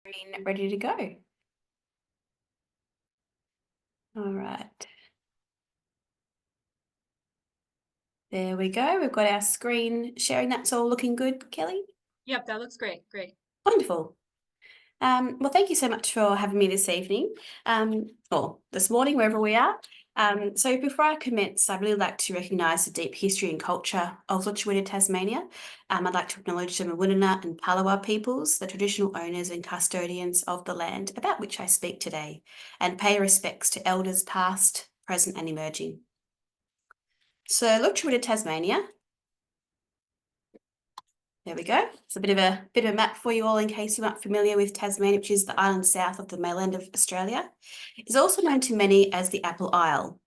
Screen ready to go. All right. There we go. We've got our screen sharing. That's all looking good, Kelly. Yep, that looks great. Great. Wonderful. Well, thank you so much for having me this evening, or this morning, wherever we are. So before I commence, I'd really like to recognise the deep history and culture of Lutruwita, Tasmania. I'd like to acknowledge the Mawinina and Palawa peoples, the traditional owners and custodians of the land about which I speak today, and pay respects to elders past, present and emerging. So Lutruwita, Tasmania. There we go. It's a bit of a map for you all in case you aren't familiar with Tasmania, which is the island south of the mainland of Australia. It's also known to many as the Apple Isle.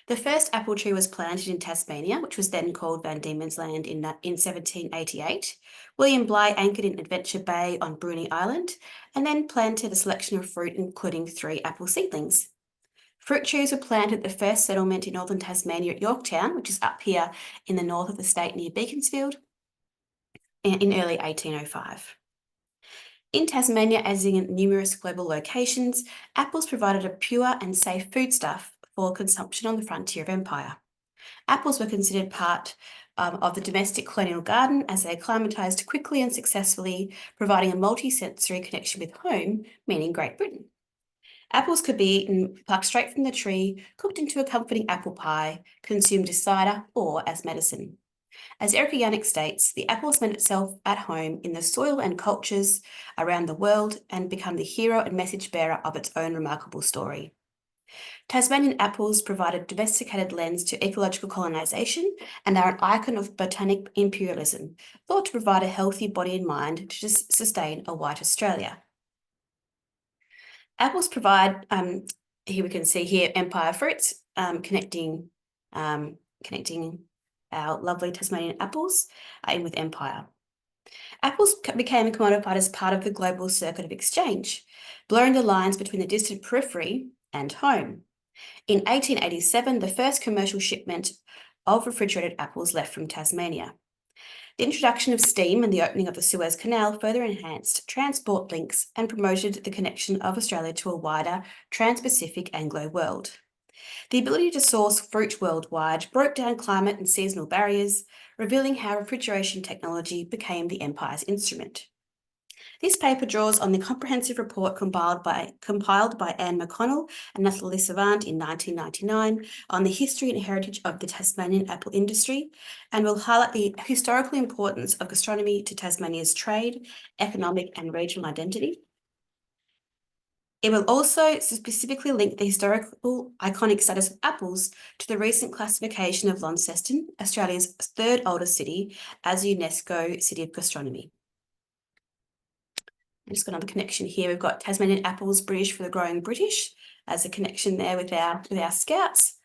The first apple tree was planted in Tasmania, which was then called Van Diemen's Land in 1788. William Bligh anchored in Adventure Bay on Bruny Island and then planted a selection of fruit, including 3 apple seedlings. Fruit trees were planted at the first settlement in northern Tasmania at Yorktown, which is up here in the north of the state near Beaconsfield, in early 1805. In Tasmania, as in numerous global locations, apples provided a pure and safe foodstuff for consumption on the frontier of empire. Apples were considered part of the domestic colonial garden as they acclimatised quickly and successfully, providing a multi-sensory connection with home, meaning Great Britain. Apples could be eaten plucked straight from the tree, cooked into a comforting apple pie, consumed as cider or as medicine. As Erica Yannick states, the apple has made itself at home in the soil and cultures around the world and become the hero and message bearer of its own remarkable story. Tasmanian apples provide a domesticated lens to ecological colonisation and are an icon of botanic imperialism, thought to provide a healthy body and mind to sustain a white Australia. Apples provide, here we can see here, empire fruits, connecting our lovely Tasmanian apples in with empire. Apples became commodified as part of the global circuit of exchange, blurring the lines between the distant periphery and home. In 1887, the first commercial shipment of refrigerated apples left from Tasmania. The introduction of steam and the opening of the Suez Canal further enhanced transport links and promoted the connection of Australia to a wider trans-Pacific Anglo world. The ability to source fruit worldwide broke down climate and seasonal barriers, revealing how refrigeration technology became the empire's instrument. This paper draws on the comprehensive report compiled by Anne McConnell and Nathalie Savant in 1999 on the history and heritage of the Tasmanian apple industry, and will highlight the historical importance of gastronomy to Tasmania's trade, economic and regional identity. It will also specifically link the historical iconic status of apples to the recent classification of Launceston, Australia's 3rd oldest city, as a UNESCO City of Gastronomy. I've just got another connection here. We've got Tasmanian apples, British for the growing British, as a connection there with our scouts.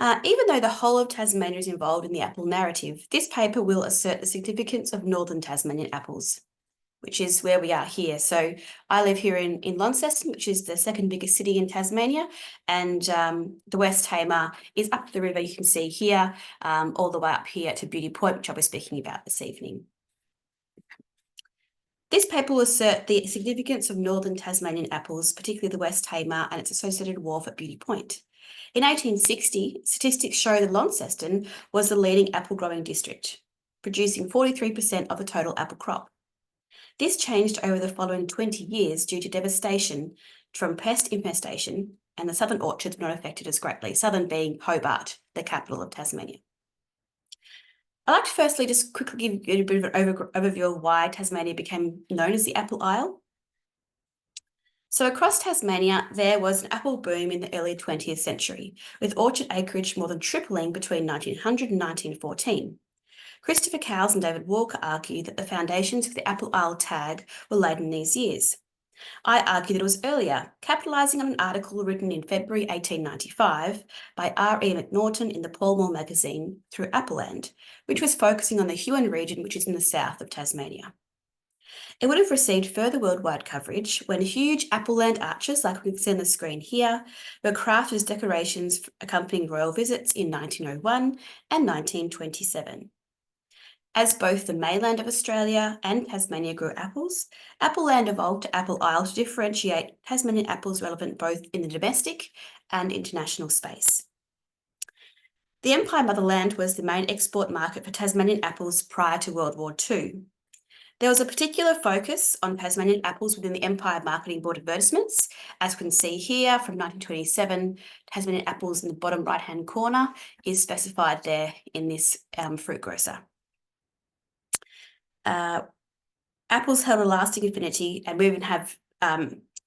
Even though the whole of Tasmania is involved in the apple narrative, this paper will assert the significance of northern Tasmanian apples, which is where we are here. So I live here in Launceston, which is the 2nd biggest city in Tasmania, and the West Tamar is up the river, you can see here, all the way up here to Beauty Point, which I'll be speaking about this evening. This paper will assert the significance of northern Tasmanian apples, particularly the West Tamar and its associated wharf at Beauty Point. In 1860, statistics show that Launceston was the leading apple growing district, producing 43% of the total apple crop. This changed over the following 20 years due to devastation from pest infestation, and the southern orchards were not affected as greatly, southern being Hobart, the capital of Tasmania. I'd like to firstly just quickly give you a bit of an overview of why Tasmania became known as the Apple Isle. So across Tasmania, there was an apple boom in the early 20th century, with orchard acreage more than tripling between 1900 and 1914. Christopher Cowles and David Walker argue that the foundations for the Apple Isle tag were laid in these years. I argue that it was earlier, capitalising on an article written in February 1895 by R.E. McNaughton in the Pall Mall magazine Through Appleland, which was focusing on the Huon region, which is in the south of Tasmania. It would have received further worldwide coverage when huge Appleland arches, like we can see on the screen here, were crafted as decorations accompanying royal visits in 1901 and 1927. As both the mainland of Australia and Tasmania grew apples, Apple Land evolved to Apple Isle to differentiate Tasmanian apples relevant both in the domestic and international space. The Empire Motherland was the main export market for Tasmanian apples prior to World War II. There was a particular focus on Tasmanian apples within the Empire Marketing Board advertisements. As we can see here from 1927, Tasmanian apples in the bottom right-hand corner is specified there in this fruit grocer. Apples held a lasting affinity, and we even have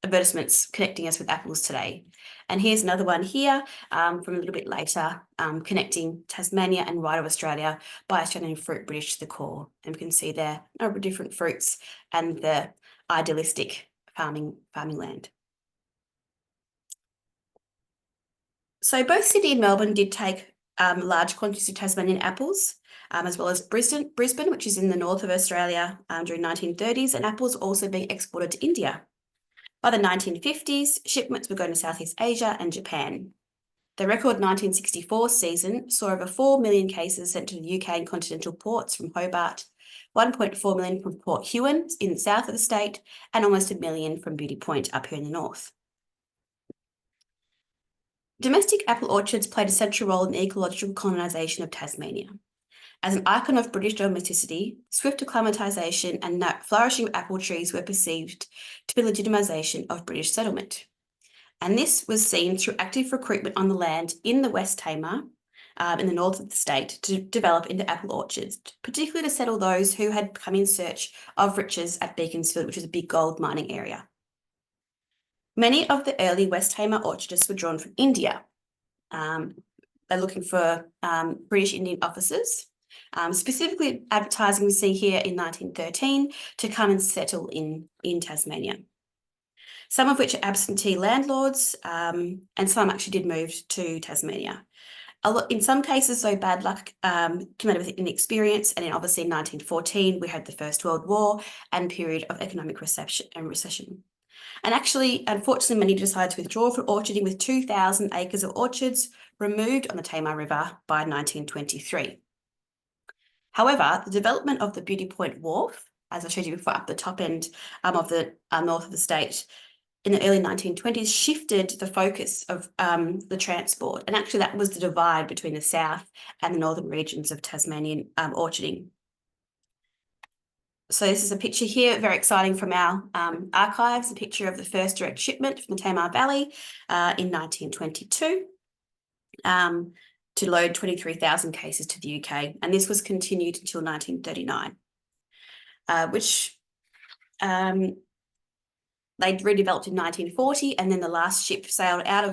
advertisements connecting us with apples today. And here's another one here from a little bit later, connecting Tasmania and right of Australia by Australian fruit British to the core. And we can see there a number of different fruits and the idealistic farming land. So both Sydney and Melbourne did take large quantities of Tasmanian apples, as well as Brisbane, which is in the north of Australia during 1930s, and apples also being exported to India. By the 1950s, shipments were going to Southeast Asia and Japan. The record 1964 season saw over 4 million cases sent to the UK and continental ports from Hobart, 1.4 million from Port Huon in the south of the state, and almost 1 million from Beauty Point up here in the north. Domestic apple orchards played a central role in the ecological colonisation of Tasmania. As an icon of British domesticity, swift acclimatisation and flourishing of apple trees were perceived to be legitimisation of British settlement. And this was seen through active recruitment on the land in the West Tamar, in the north of the state, to develop into apple orchards, particularly to settle those who had come in search of riches at Beaconsfield, which is a big gold mining area. Many of the early West Tamar orchardists were drawn from India. They're looking for British Indian officers, specifically advertising we see here in 1913 to come and settle in Tasmania. Some of which are absentee landlords, and some actually did move to Tasmania. In some cases, though, bad luck came out with inexperience, and obviously in 1914 we had the First World War and period of economic recession. And actually, unfortunately, many decided to withdraw from orcharding, with 2,000 acres of orchards removed on the Tamar River by 1923. However, the development of the Beauty Point Wharf, as I showed you before, up the top end of the north of the state, in the early 1920s, shifted the focus of the transport. And actually, that was the divide between the south and the northern regions of Tasmanian orcharding. So this is a picture here, very exciting, from our archives, a picture of the first direct shipment from the Tamar Valley in 1922 to load 23,000 cases to the UK. And this was continued until 1939, which they redeveloped in 1940, and then the last ship sailed out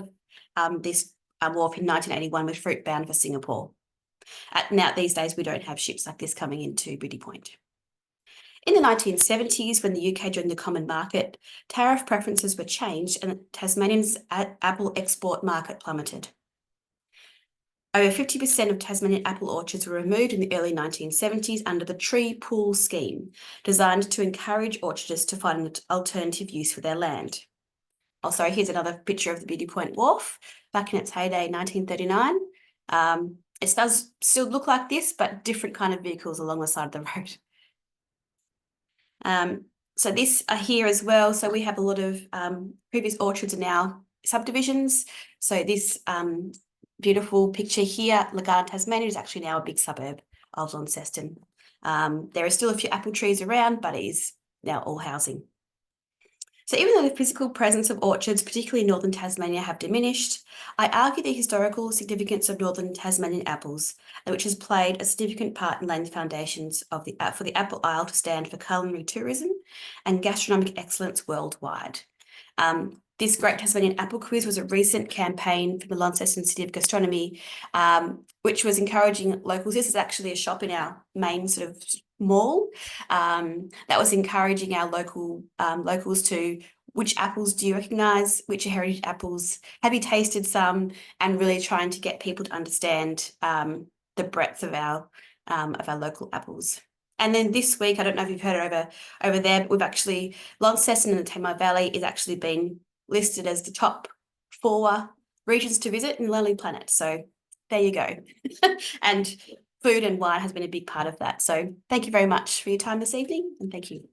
of this wharf in 1981 with fruit bound for Singapore. Now, these days, we don't have ships like this coming into Beauty Point. In the 1970s, when the UK joined the common market, tariff preferences were changed and Tasmanian's apple export market plummeted. Over 50% of Tasmanian apple orchards were removed in the early 1970s under the Tree Pool Scheme, designed to encourage orchardists to find an alternative use for their land. Also, here's another picture of the Beauty Point Wharf back in its heyday, 1939. It does still look like this, but different kind of vehicles along the side of the road. So this here as well. So we have a lot of previous orchards are now subdivisions. So this beautiful picture here, Lagarde, Tasmania, is actually now a big suburb of Launceston. There are still a few apple trees around, but it is now all housing. So even though the physical presence of orchards, particularly in northern Tasmania, have diminished, I argue the historical significance of northern Tasmanian apples, which has played a significant part in laying the foundations of for the Apple Isle to stand for culinary tourism and gastronomic excellence worldwide. This Great Tasmanian Apple Quiz was a recent campaign from the Launceston City of Gastronomy, which was encouraging locals. This is actually a shop in our main sort of mall that was encouraging our locals to, which apples do you recognise, which are heritage apples, have you tasted some, and really trying to get people to understand the breadth of our local apples. And then this week, I don't know if you've heard it over there, but we've actually, Launceston and the Tamar Valley is actually been listed as the top 4 regions to visit in Lonely Planet. So there you go. And food and wine has been a big part of that. So thank you very much for your time this evening, and thank you.